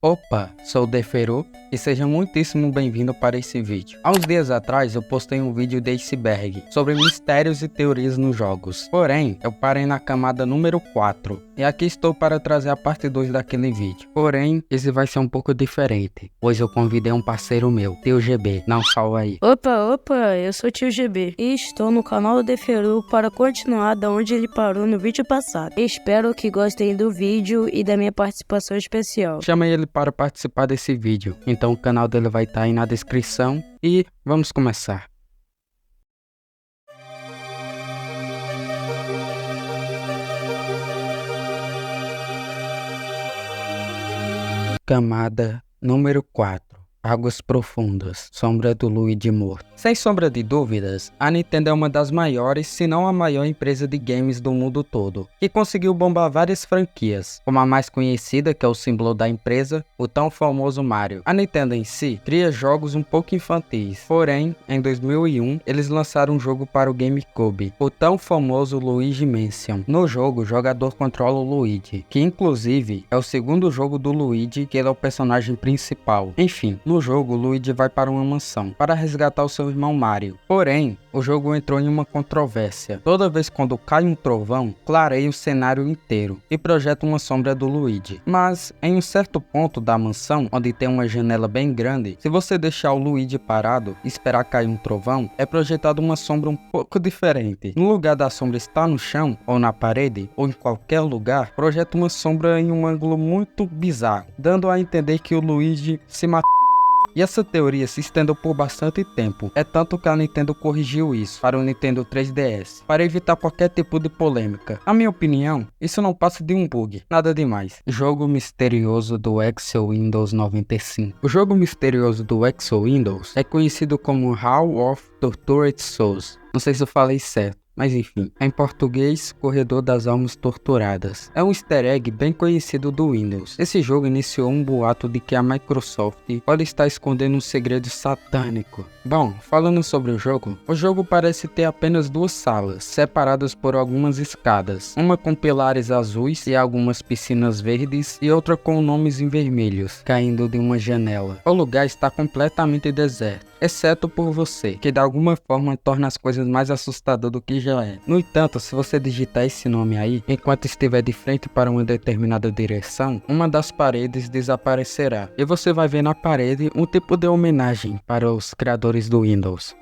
Opa, sou o Deferu e seja muitíssimo bem-vindo para esse vídeo. Há uns dias atrás eu postei um vídeo de iceberg sobre mistérios e teorias nos jogos. Porém, eu parei na camada número 4 e aqui estou para trazer a parte 2 daquele vídeo. Porém, esse vai ser um pouco diferente, pois eu convidei um parceiro meu, Tio GB. Não, salva aí. Opa, eu sou o Tio GB e estou no canal do Deferu para continuar da onde ele parou no vídeo passado. Espero que gostem do vídeo e da minha participação especial. Chamei ele para participar desse vídeo, então o canal dele vai estar aí na descrição e vamos começar. Camada número 4. Águas Profundas, Sombra do Luigi Morto. Sem sombra de dúvidas, a Nintendo é uma das maiores, se não a maior empresa de games do mundo todo, que conseguiu bombar várias franquias, como a mais conhecida, que é o símbolo da empresa, o tão famoso Mario. A Nintendo em si cria jogos um pouco infantis, porém, em 2001, eles lançaram um jogo para o GameCube, o tão famoso Luigi Mansion. No jogo, o jogador controla o Luigi, que inclusive é o segundo jogo do Luigi, que ele é o personagem principal. Enfim, no jogo, Luigi vai para uma mansão para resgatar o seu irmão Mario. Porém, o jogo entrou em uma controvérsia. Toda vez quando cai um trovão, clareia o cenário inteiro e projeta uma sombra do Luigi. Mas, em um certo ponto da mansão, onde tem uma janela bem grande, se você deixar o Luigi parado e esperar cair um trovão, é projetada uma sombra um pouco diferente. No lugar da sombra estar no chão, ou na parede, ou em qualquer lugar, projeta uma sombra em um ângulo muito bizarro, dando a entender que o Luigi se matou. E essa teoria se estendeu por bastante tempo, é tanto que a Nintendo corrigiu isso para o Nintendo 3DS, para evitar qualquer tipo de polêmica. Na minha opinião, isso não passa de um bug, nada demais. Jogo misterioso do Exo Windows 95. O jogo misterioso do Exo Windows é conhecido como Hall of Tortured Souls. Não sei se eu falei certo, mas enfim, em português, Corredor das Almas Torturadas. É um easter egg bem conhecido do Windows. Esse jogo iniciou um boato de que a Microsoft pode estar escondendo um segredo satânico. Bom, falando sobre o jogo parece ter apenas duas salas, separadas por algumas escadas. Uma com pilares azuis e algumas piscinas verdes e outra com nomes em vermelhos, caindo de uma janela. O lugar está completamente deserto, exceto por você, que de alguma forma torna as coisas mais assustadoras do que já é. No entanto, se você digitar esse nome aí, enquanto estiver de frente para uma determinada direção, uma das paredes desaparecerá, e você vai ver na parede um tipo de homenagem para os criadores do Windows.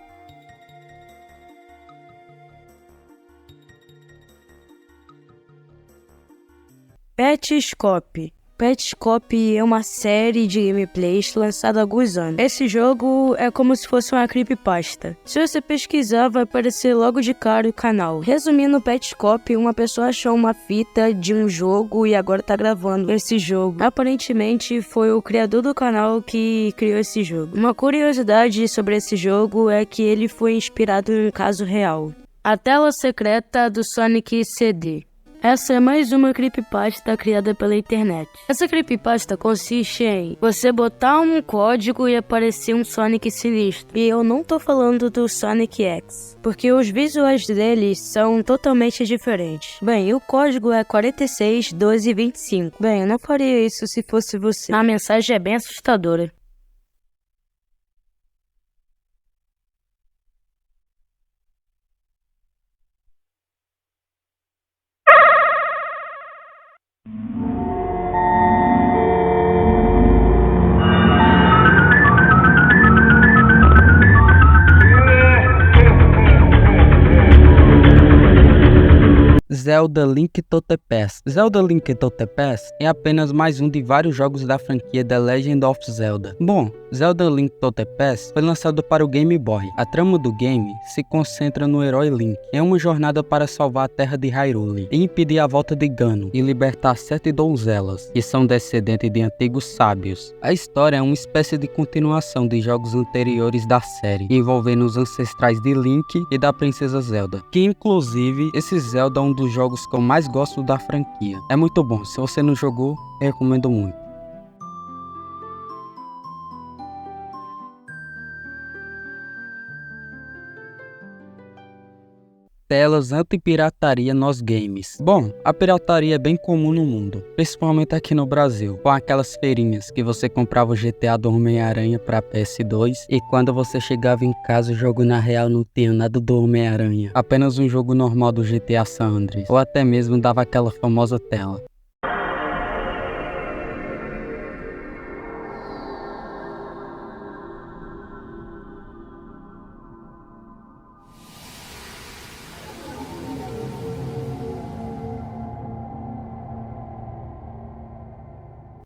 Petscop. Petscop é uma série de gameplays lançada há alguns anos. Esse jogo é como se fosse uma creepypasta. Se você pesquisar, vai aparecer logo de cara o canal. Resumindo, Petscop, uma pessoa achou uma fita de um jogo e agora tá gravando esse jogo. Aparentemente, foi o criador do canal que criou esse jogo. Uma curiosidade sobre esse jogo é que ele foi inspirado em um caso real. A tela secreta do Sonic CD. Essa é mais uma creepypasta criada pela internet. Essa creepypasta consiste em você botar um código e aparecer um Sonic sinistro. E eu não tô falando do Sonic X, porque os visuais deles são totalmente diferentes. Bem, o código é 46 12 25. Bem, eu não faria isso se fosse você. A mensagem é bem assustadora. Zelda Link to the Past. Zelda Link to the Past é apenas mais um de vários jogos da franquia The Legend of Zelda. Bom, Zelda Link to the Past foi lançado para o Game Boy. A trama do game se concentra no herói Link em uma jornada para salvar a terra de Hyrule e impedir a volta de Ganon e libertar 7 donzelas, que são descendentes de antigos sábios. A história é uma espécie de continuação de jogos anteriores da série, envolvendo os ancestrais de Link e da Princesa Zelda, que inclusive esse Zelda é um dos jogos que eu mais gosto da franquia. É muito bom, se você não jogou, eu recomendo muito. telas anti-pirataria nos games. Bom, a pirataria é bem comum no mundo, principalmente aqui no Brasil, com aquelas feirinhas que você comprava o GTA do Homem-Aranha para PS2 e quando você chegava em casa o jogo na real não tinha nada do Homem-Aranha, apenas um jogo normal do GTA San Andreas, ou até mesmo dava aquela famosa tela.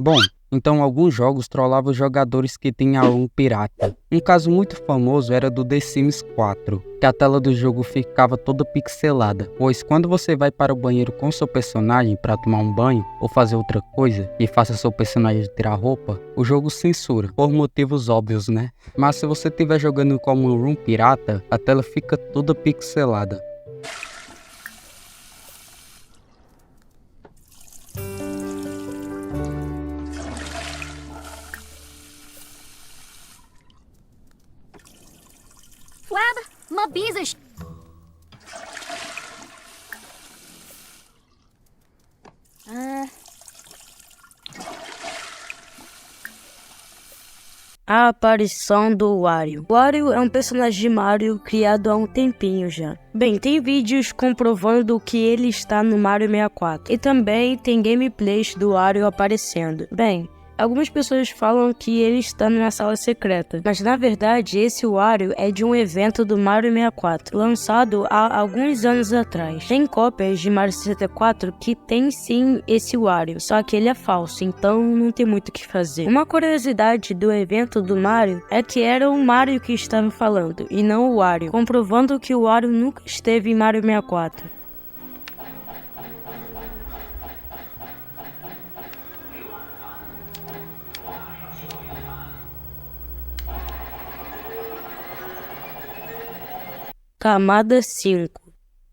Bom, então alguns jogos trollavam os jogadores que tinham um pirata. Um caso muito famoso era do The Sims 4, que a tela do jogo ficava toda pixelada, pois quando você vai para o banheiro com seu personagem para tomar um banho ou fazer outra coisa e faça seu personagem tirar roupa, o jogo censura, por motivos óbvios, né? Mas se você estiver jogando como um room pirata, a tela fica toda pixelada. Web, mabizas. A aparição do Wario. Wario é um personagem de Mario criado há um tempinho já. Bem, tem vídeos comprovando que ele está no Mario 64. E também tem gameplays do Wario aparecendo. Bem, algumas pessoas falam que ele está na sala secreta, mas na verdade esse Wario é de um evento do Mario 64, lançado há alguns anos atrás. Tem cópias de Mario 64 que tem sim esse Wario, só que ele é falso, então não tem muito o que fazer. Uma curiosidade do evento do Mario é que era o Mario que estava falando, e não o Wario, comprovando que o Wario nunca esteve em Mario 64. Camada 5.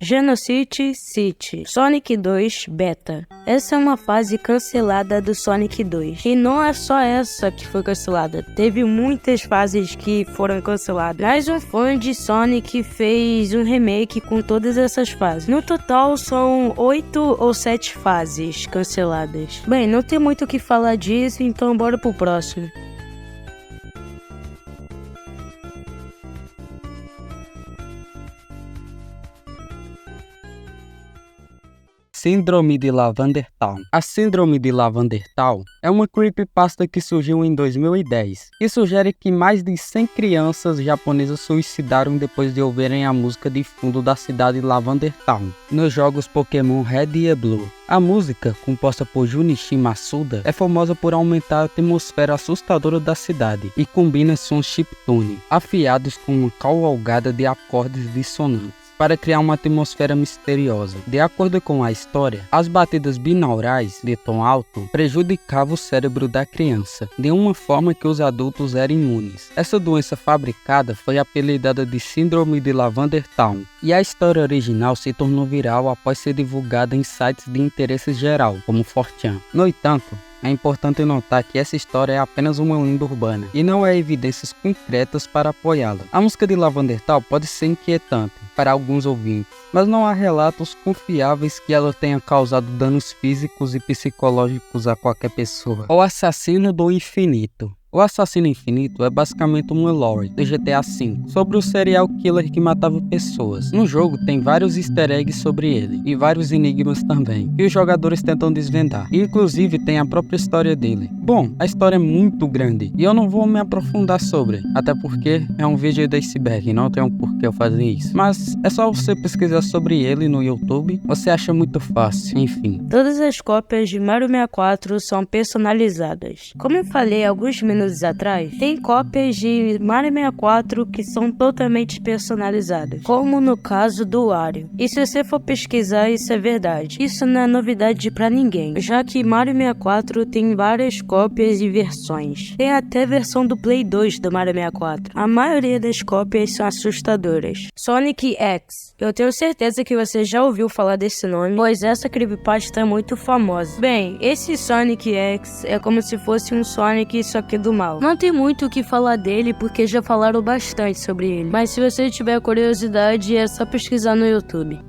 Genocide City, Sonic 2 Beta. Essa é uma fase cancelada do Sonic 2. E não é só essa que foi cancelada, teve muitas fases que foram canceladas. Mas um fã de Sonic fez um remake com todas essas fases. No total são 8 ou 7 fases canceladas. Bem, não tem muito o que falar disso, então bora pro próximo. Síndrome de Lavender Town. A Síndrome de Lavender Town é uma creepypasta que surgiu em 2010 e sugere que mais de 100 crianças japonesas suicidaram depois de ouvirem a música de fundo da cidade Lavender Town nos jogos Pokémon Red e Blue. A música, composta por Junichi Masuda, é famosa por aumentar a atmosfera assustadora da cidade e combina sons chiptune, afiados com uma cavalgada de acordes dissonantes, para criar uma atmosfera misteriosa. De acordo com a história, as batidas binaurais de tom alto prejudicavam o cérebro da criança, de uma forma que os adultos eram imunes. Essa doença fabricada foi apelidada de Síndrome de Lavender Town, e a história original se tornou viral após ser divulgada em sites de interesse geral, como 4chan. No entanto, é importante notar que essa história é apenas uma lenda urbana, e não há evidências concretas para apoiá-la. A música de Lavender Town pode ser inquietante para alguns ouvintes, mas não há relatos confiáveis que ela tenha causado danos físicos e psicológicos a qualquer pessoa. O Assassino do Infinito. O Assassino Infinito é basicamente uma lore do GTA V sobre o serial killer que matava pessoas. No jogo tem vários easter eggs sobre ele e vários enigmas também, que os jogadores tentam desvendar. Inclusive tem a própria história dele. Bom, a história é muito grande e eu não vou me aprofundar sobre, até porque é um vídeo de iceberg, não tem um porquê eu fazer isso. Mas é só você pesquisar sobre ele no YouTube, você acha muito fácil, enfim. Todas as cópias de Mario 64 são personalizadas. Como eu falei alguns minutos atrás, tem cópias de Mario 64 que são totalmente personalizadas, como no caso do Wario. E se você for pesquisar, isso é verdade. Isso não é novidade pra ninguém, já que Mario 64 tem várias cópias e versões. Tem até versão do Play 2 do Mario 64. A maioria das cópias são assustadoras. Sonic X. Eu tenho certeza que você já ouviu falar desse nome, pois essa creepypasta é muito famosa. Bem, esse Sonic X é como se fosse um Sonic, só que do do mal. Não tem muito o que falar dele porque já falaram bastante sobre ele, mas se você tiver curiosidade é só pesquisar no YouTube.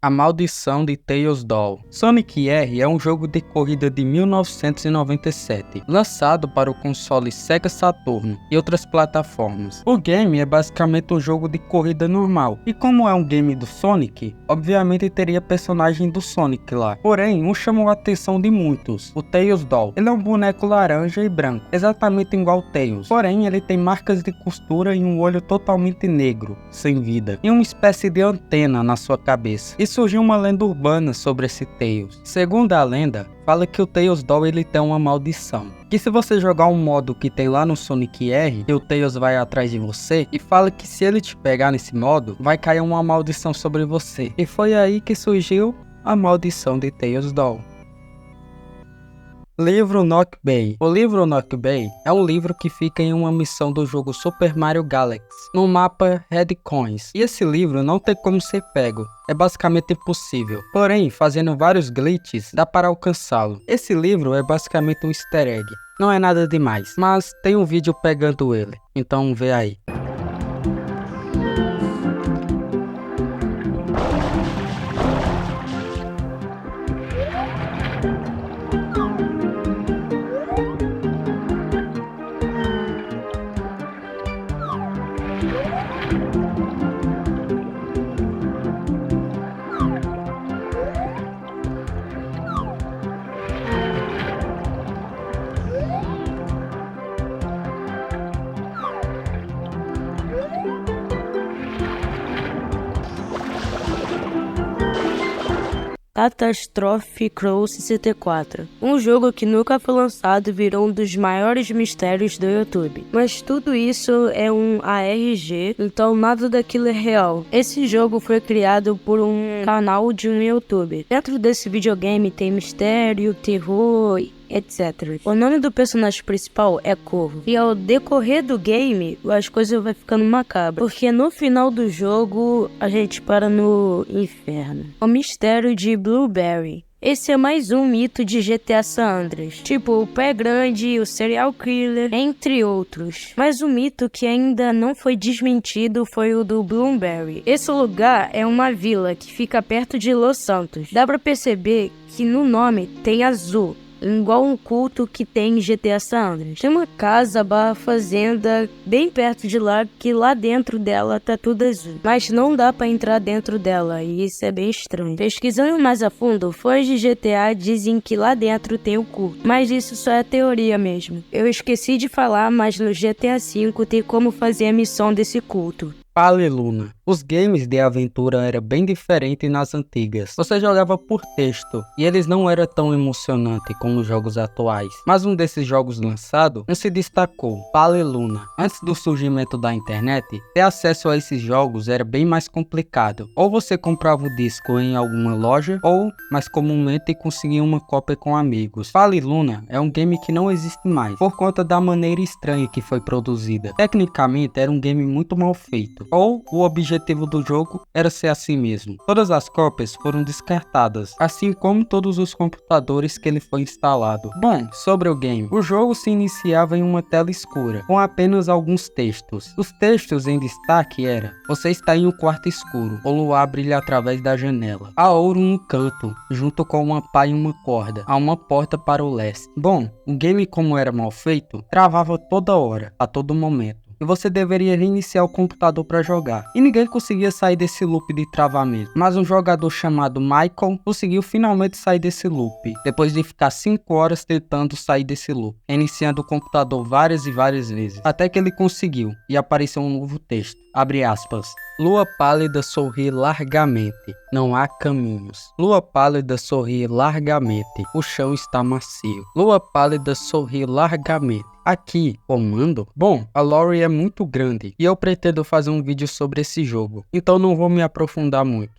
A Maldição de Tails Doll. Sonic R é um jogo de corrida de 1997, lançado para o console Sega Saturn e outras plataformas. O game é basicamente um jogo de corrida normal, e como é um game do Sonic, obviamente teria personagem do Sonic lá. Porém, um chamou a atenção de muitos, o Tails Doll. Ele é um boneco laranja e branco, exatamente igual ao Tails, porém ele tem marcas de costura e um olho totalmente negro, sem vida, e uma espécie de antena na sua cabeça. E surgiu uma lenda urbana sobre esse Tails. Segundo a lenda, fala que o Tails Doll ele tem uma maldição, que se você jogar um modo que tem lá no Sonic R, e o Tails vai atrás de você, e fala que se ele te pegar nesse modo, vai cair uma maldição sobre você. E foi aí que surgiu a maldição de Tails Doll. Livro Nock Bay. O livro Nock Bay é um livro que fica em uma missão do jogo Super Mario Galaxy, no mapa Red Coins. E esse livro não tem como ser pego, é basicamente impossível. Porém, fazendo vários glitches, dá para alcançá-lo. Esse livro é basicamente um easter egg, não é nada demais, mas tem um vídeo pegando ele, então vê aí. Catastrophe Crow 64. Um jogo que nunca foi lançado virou um dos maiores mistérios do YouTube. Mas tudo isso é um ARG, então nada daquilo é real. Esse jogo foi criado por um canal de um YouTuber. Dentro desse videogame tem mistério, terror, etc. O nome do personagem principal é Corvo. E ao decorrer do game, as coisas vão ficando macabras. Porque no final do jogo, a gente para no inferno. O mistério de Blueberry. Esse é mais um mito de GTA San Andreas, tipo o Pé Grande, o Serial Killer, entre outros. Mas o mito que ainda não foi desmentido foi o do Blueberry. Esse lugar é uma vila que fica perto de Los Santos. Dá pra perceber que no nome tem azul, igual um culto que tem em GTA San Andreas. Tem uma casa barra fazenda bem perto de lá, que lá dentro dela tá tudo azul, mas não dá pra entrar dentro dela, e isso é bem estranho. Pesquisando mais a fundo, fãs de GTA dizem que lá dentro tem o culto, mas isso só é teoria mesmo. Eu esqueci de falar, mas no GTA V tem como fazer a missão desse culto. Paliluna. Os games de aventura eram bem diferentes nas antigas. Você jogava por texto, e eles não eram tão emocionantes como os jogos atuais. Mas um desses jogos lançados não se destacou, Paliluna. Antes do surgimento da internet, ter acesso a esses jogos era bem mais complicado. Ou você comprava o disco em alguma loja, ou, mais comumente, conseguia uma cópia com amigos. Paliluna é um game que não existe mais, por conta da maneira estranha que foi produzida. Tecnicamente, era um game muito mal feito, ou o objetivo do jogo era ser assim mesmo. Todas as cópias foram descartadas, assim como todos os computadores que ele foi instalado. Bom, sobre o game, o jogo se iniciava em uma tela escura, com apenas alguns textos. Os textos em destaque era: você está em um quarto escuro, o luar brilha através da janela. Há ouro em um canto, junto com uma pá e uma corda. Há uma porta para o leste. Bom, o game, como era mal feito, travava toda hora, a todo momento, e você deveria reiniciar o computador para jogar. E ninguém conseguia sair desse loop de travamento. Mas um jogador chamado Michael conseguiu finalmente sair desse loop, depois de ficar 5 horas tentando sair desse loop, iniciando o computador várias e várias vezes, até que ele conseguiu, e apareceu um novo texto, abre aspas: lua pálida sorri largamente, não há caminhos. Lua pálida sorri largamente, o chão está macio. Lua pálida sorri largamente. Aqui, comando? Bom, a lore é muito grande e eu pretendo fazer um vídeo sobre esse jogo, então não vou me aprofundar muito.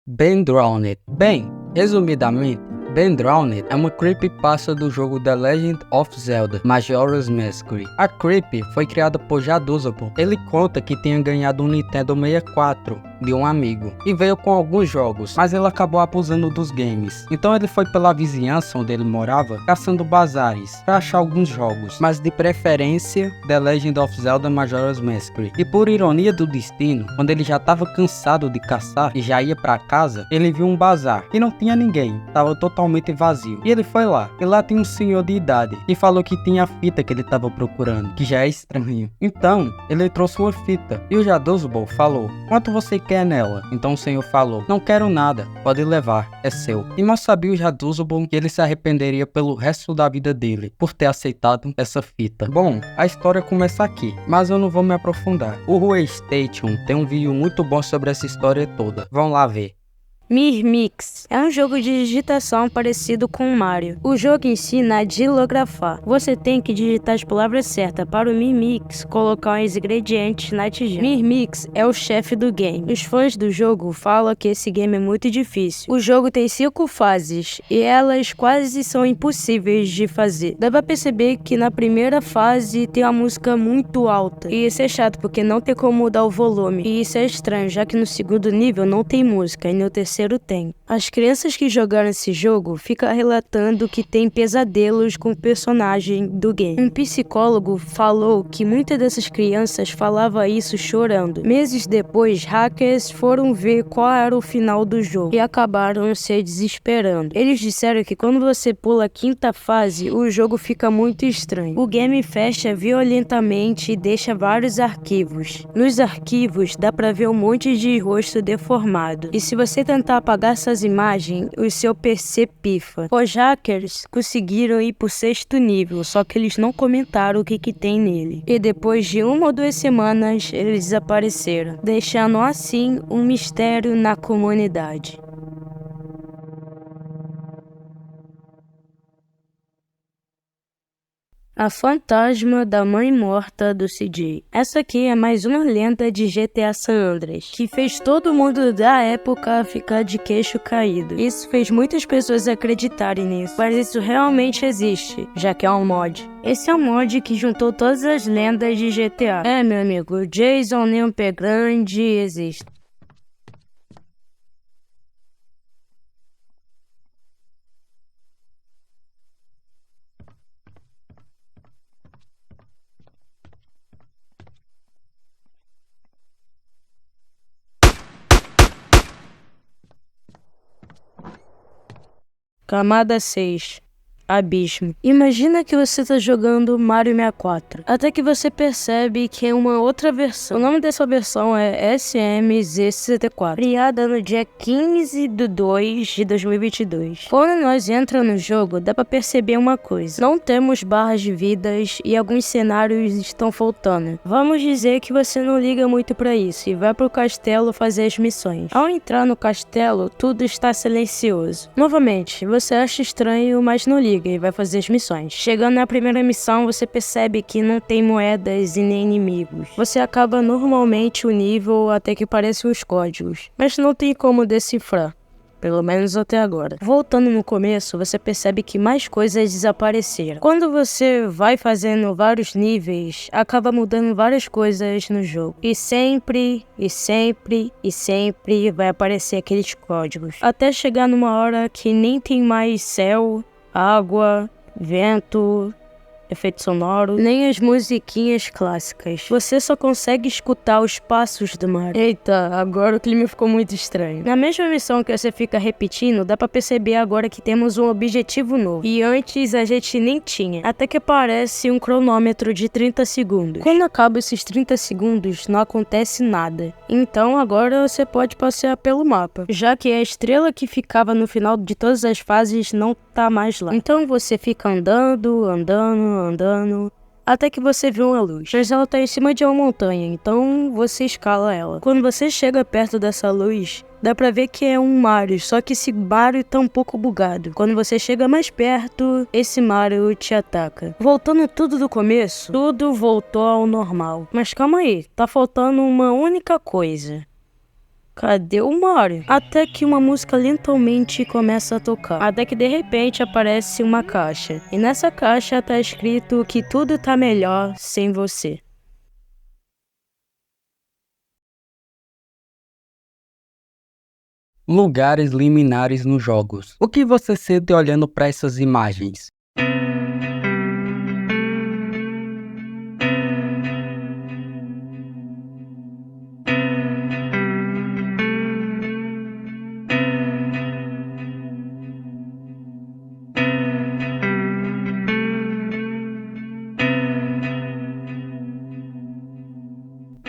Ben Drowned. Bem, resumidamente, Ben Drowned é uma creepypasta do jogo The Legend of Zelda Majora's Mask. A creepy foi criada por Jadoozable. Ele conta que tinha ganhado um Nintendo 64 de um amigo e veio com alguns jogos, mas ele acabou abusando dos games. Então ele foi pela vizinhança onde ele morava caçando bazares para achar alguns jogos, mas de preferência The Legend of Zelda Majora's Mask. E por ironia do destino, quando ele já estava cansado de caçar e já ia para casa, ele viu um bazar e não tinha ninguém, estava totalmente vazio. E ele foi lá, e lá tinha um senhor de idade e falou que tinha a fita que ele estava procurando, que já é estranho. Então ele trouxe uma fita e o Jadoozable falou: "Quanto você quer nela?" Então o senhor falou: "Não quero nada, pode levar, é seu." E mal sabia o Jadoozable que ele se arrependeria pelo resto da vida dele por ter aceitado essa fita. Bom, a história começa aqui, mas eu não vou me aprofundar. O Rue Station tem um vídeo muito bom sobre essa história toda, vão lá ver. Mirmix é um jogo de digitação parecido com Mario. O jogo ensina a dilografar. Você tem que digitar as palavras certas para o Mirmix colocar os ingredientes na tigela. Mirmix é o chefe do game. Os fãs do jogo falam que esse game é muito difícil. O jogo tem 5 fases e elas quase são impossíveis de fazer. Dá pra perceber que na primeira fase tem uma música muito alta. E isso é chato porque não tem como mudar o volume. E isso é estranho, já que no segundo nível não tem música e no terceiro tem. As crianças que jogaram esse jogo ficam relatando que tem pesadelos com o personagem do game. Um psicólogo falou que muitas dessas crianças falavam isso chorando. Meses depois, hackers foram ver qual era o final do jogo e acabaram se desesperando. Eles disseram que quando você pula a 5ª fase, o jogo fica muito estranho. O game fecha violentamente e deixa vários arquivos. Nos arquivos dá pra ver um monte de rosto deformado. E se você tentar apagar essas imagens, o seu PC pifa. Os hackers conseguiram ir pro 6º nível, só que eles não comentaram o que tem nele. E depois de 1 ou 2 semanas, eles desapareceram, deixando assim um mistério na comunidade. A Fantasma da Mãe Morta do CJ. Essa aqui é mais uma lenda de GTA San Andreas, que fez todo mundo da época ficar de queixo caído. Isso fez muitas pessoas acreditarem nisso, mas isso realmente existe, já que é um mod. Esse é um mod que juntou todas as lendas de GTA. É, meu amigo, Jason nem um pé grande existe. Camada 6. Abismo. Imagina que você tá jogando Mario 64, até que você percebe que é uma outra versão. O nome dessa versão é SMZ64, criada no dia 15 de 2 de 2022. Quando nós entramos no jogo, dá pra perceber uma coisa: não temos barras de vidas e alguns cenários estão faltando. Vamos dizer que você não liga muito pra isso e vai pro castelo fazer as missões. Ao entrar no castelo, tudo está silencioso. Novamente, você acha estranho, mas não liga e vai fazer as missões. Chegando na primeira missão, você percebe que não tem moedas e nem inimigos. Você acaba normalmente o nível até que aparecem os códigos, mas não tem como decifrar. Pelo menos até agora. Voltando no começo, você percebe que mais coisas desapareceram. Quando você vai fazendo vários níveis, acaba mudando várias coisas no jogo. E sempre vai aparecer aqueles códigos. Até chegar numa hora que nem tem mais céu, água, vento, efeito sonoro, nem as musiquinhas clássicas. Você só consegue escutar os passos do Mario. Eita, agora o clima ficou muito estranho. Na mesma missão que você fica repetindo, dá pra perceber agora que temos um objetivo novo. E antes a gente nem tinha. Até que aparece um cronômetro de 30 segundos. Quando acaba esses 30 segundos, não acontece nada. Então agora você pode passear pelo mapa, já que a estrela que ficava no final de todas as fases não tá mais lá. Então você fica andando, até que você vê uma luz. Mas ela tá em cima de uma montanha, então você escala ela. Quando você chega perto dessa luz, dá pra ver que é um Mario, só que esse Mario tá um pouco bugado. Quando você chega mais perto, esse Mario te ataca. Voltando tudo do começo, tudo voltou ao normal. Mas calma aí, tá faltando uma única coisa. cadê o Mario? Até que uma música lentamente começa a tocar. Até que de repente aparece uma caixa. E nessa caixa tá escrito que tudo tá melhor sem você. Lugares liminares nos jogos. O que você sente olhando para essas imagens?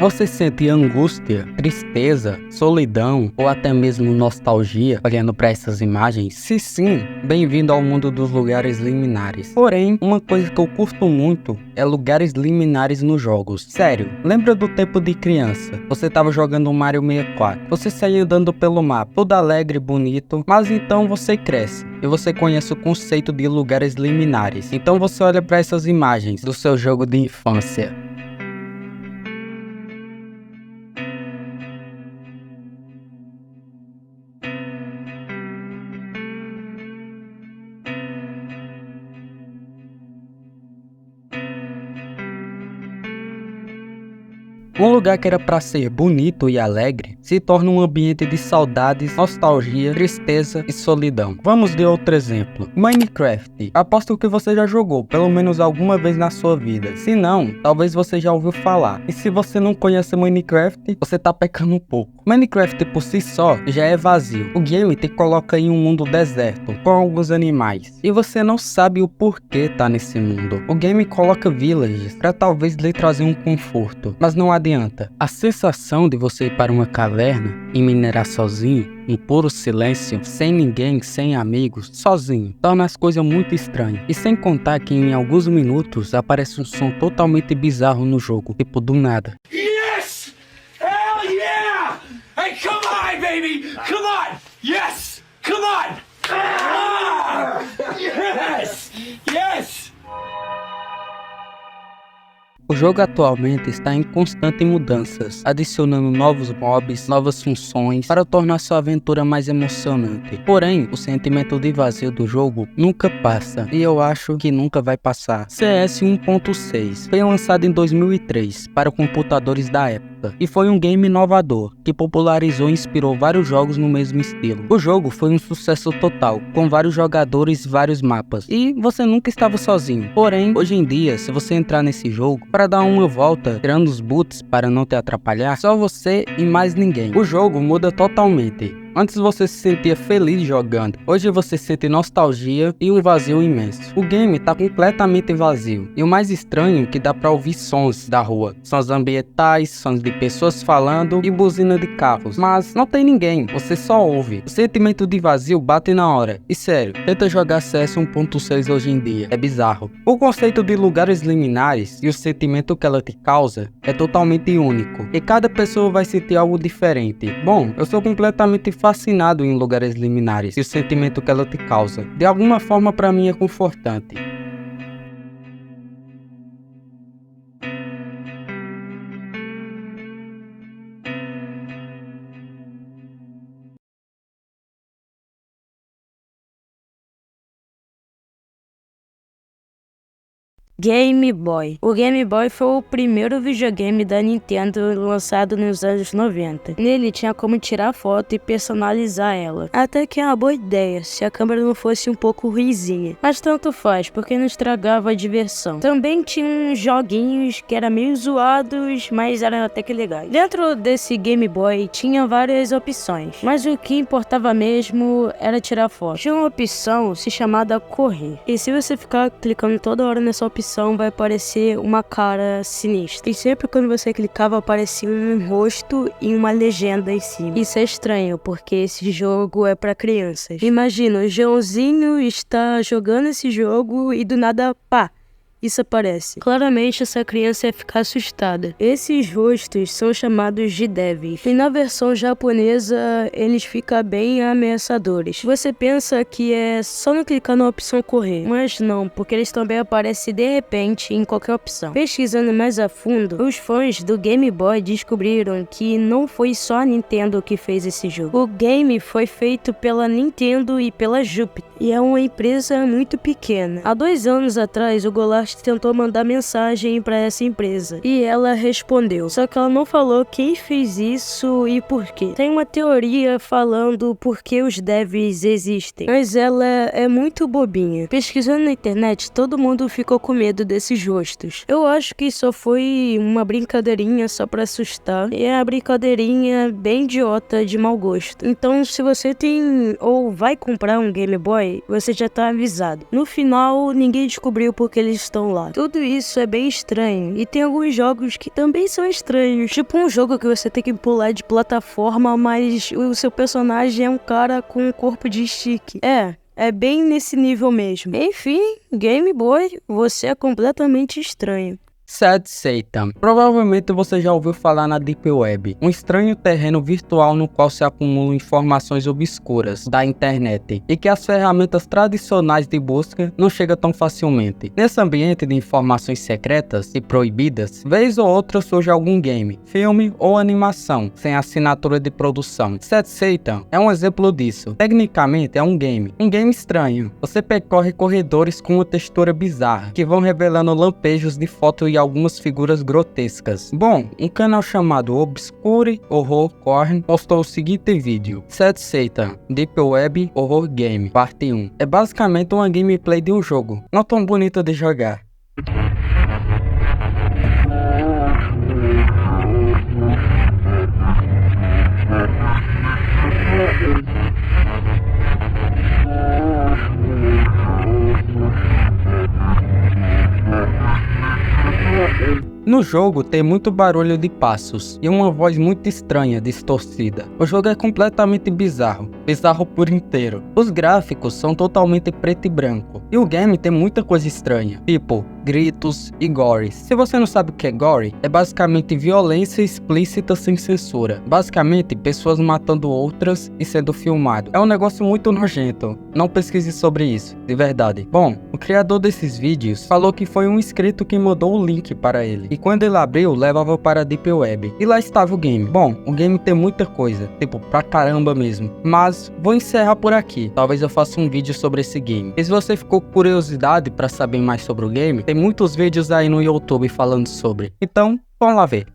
Você sente angústia, tristeza, solidão ou até mesmo nostalgia olhando para essas imagens? Se sim, bem-vindo ao mundo dos lugares liminares. Porém, uma coisa que eu curto muito é lugares liminares nos jogos. Sério, lembra do tempo de criança? Você tava jogando um Mario 64, você saía andando pelo mapa, todo alegre e bonito, mas então você cresce e você conhece o conceito de lugares liminares. Então você olha para essas imagens do seu jogo de infância. Um lugar que era para ser bonito e alegre se torna um ambiente de saudades, nostalgia, tristeza e solidão. Vamos de outro exemplo. Minecraft. Aposto que você já jogou pelo menos alguma vez na sua vida. Se não, talvez você já ouviu falar. E se você não conhece Minecraft, você tá pecando um pouco. Minecraft por si só já é vazio. O game te coloca em um mundo deserto, com alguns animais. E você não sabe o porquê tá nesse mundo. O game coloca villages para talvez lhe trazer um conforto, mas não adianta. A sensação de você ir para uma caverna e minerar sozinho, em puro silêncio, sem ninguém, sem amigos, sozinho, torna as coisas muito estranhas. E sem contar que em alguns minutos aparece um som totalmente bizarro no jogo, tipo do nada. Yes! Hell yeah! Hey, come on, baby! Come on! Yes! Come on! Ah! Yes! Yes! O jogo atualmente está em constantes mudanças, adicionando novos mobs, novas funções para tornar sua aventura mais emocionante. Porém, o sentimento de vazio do jogo nunca passa, e eu acho que nunca vai passar. CS 1.6 foi lançado em 2003 para computadores da época, e foi um game inovador, que popularizou e inspirou vários jogos no mesmo estilo. O jogo foi um sucesso total, com vários jogadores e vários mapas, e você nunca estava sozinho. Porém, hoje em dia, se você entrar nesse jogo, para dar uma volta, tirando os boots para não te atrapalhar, só você e mais ninguém. O jogo muda totalmente. Antes você se sentia feliz jogando, hoje você sente nostalgia e um vazio imenso. O game tá completamente vazio, e o mais estranho é que dá pra ouvir sons da rua, sons ambientais, sons de pessoas falando e buzina de carros, mas não tem ninguém, você só ouve. O sentimento de vazio bate na hora, e sério, tenta jogar CS 1.6 hoje em dia, é bizarro. O conceito de lugares liminares e o sentimento que ela te causa é totalmente único, e cada pessoa vai sentir algo diferente. Bom, eu sou completamente fascinado em lugares liminares e o sentimento que ela te causa. De alguma forma, para mim é confortante. Game Boy. O Game Boy foi o primeiro videogame da Nintendo lançado nos anos 90. Nele tinha como tirar foto e personalizar ela. Até que é uma boa ideia, se a câmera não fosse um pouco ruinzinha. Mas tanto faz, porque não estragava a diversão. Também tinha uns joguinhos que eram meio zoados, mas eram até que legais. Dentro desse Game Boy tinha várias opções, mas o que importava mesmo era tirar foto. Tinha uma opção se chamada correr. E se você ficar clicando toda hora nessa opção, vai aparecer uma cara sinistra. E sempre quando você clicava, aparecia um rosto e uma legenda em cima. Isso é estranho, porque esse jogo é pra crianças. Imagina, o Joãozinho está jogando esse jogo e do nada, pá, isso aparece. Claramente essa criança ia ficar assustada. Esses rostos são chamados de devils, e na versão japonesa eles ficam bem ameaçadores. Você pensa que é só não clicar na opção correr, mas não, porque eles também aparecem de repente em qualquer opção. Pesquisando mais a fundo, os fãs do Game Boy descobriram que não foi só a Nintendo que fez esse jogo. O game foi feito pela Nintendo e pela Jupiter, e é uma empresa muito pequena. Há 2 anos atrás, o Golart tentou mandar mensagem para essa empresa, e ela respondeu, só que ela não falou quem fez isso e por quê. Tem uma teoria falando por que os devs existem, mas ela é muito bobinha. Pesquisando na internet, todo mundo ficou com medo desses rostos. Eu acho que só foi uma brincadeirinha só pra assustar, e é a brincadeirinha bem idiota de mau gosto. Então, se você tem ou vai comprar um Game Boy, você já tá avisado. No final, ninguém descobriu porque eles estão lá. Tudo isso é bem estranho, e tem alguns jogos que também são estranhos, tipo um jogo que você tem que pular de plataforma, mas o seu personagem é um cara com um corpo de stick. É bem nesse nível mesmo. Enfim, Game Boy, você é completamente estranho. Sad Satan. Provavelmente você já ouviu falar na Deep Web, um estranho terreno virtual no qual se acumulam informações obscuras da internet e que as ferramentas tradicionais de busca não chegam tão facilmente. Nesse ambiente de informações secretas e proibidas, vez ou outra surge algum game, filme ou animação sem assinatura de produção. Sad Satan é um exemplo disso. Tecnicamente é um game estranho. Você percorre corredores com uma textura bizarra que vão revelando lampejos de foto e algumas figuras grotescas. Bom, um canal chamado Obscure Horror Corn postou o seguinte vídeo: Sad Satan, Deep Web Horror Game, parte 1. É basicamente uma gameplay de um jogo, não tão bonito de jogar. No jogo tem muito barulho de passos e uma voz muito estranha, distorcida. O jogo é completamente bizarro por inteiro. Os gráficos são totalmente preto e branco, e o game tem muita coisa estranha, tipo gritos e gore. Se você não sabe o que é gore, é basicamente violência explícita sem censura. Basicamente, pessoas matando outras e sendo filmado. É um negócio muito nojento. Não pesquise sobre isso, de verdade. Bom, o criador desses vídeos falou que foi um inscrito que mandou o link para ele. E quando ele abriu, levava para a Deep Web. E lá estava o game. Bom, o game tem muita coisa, tipo, pra caramba mesmo. Mas vou encerrar por aqui. Talvez eu faça um vídeo sobre esse game. E se você ficou com curiosidade para saber mais sobre o game, tem muitos vídeos aí no YouTube falando sobre. Então, vamos lá ver.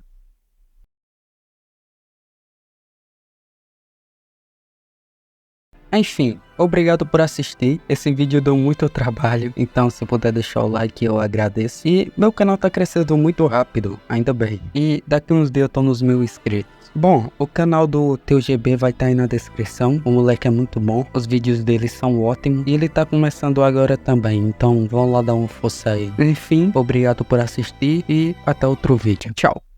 Enfim, obrigado por assistir. Esse vídeo deu muito trabalho, então se puder deixar o like eu agradeço. E meu canal tá crescendo muito rápido, ainda bem. E daqui uns dias eu tô nos 1000 inscritos. Bom, o canal do TeuGB vai estar aí na descrição. O moleque é muito bom, os vídeos dele são ótimos. E ele tá começando agora também, então vamos lá dar uma força aí. Enfim, obrigado por assistir e até outro vídeo. Tchau.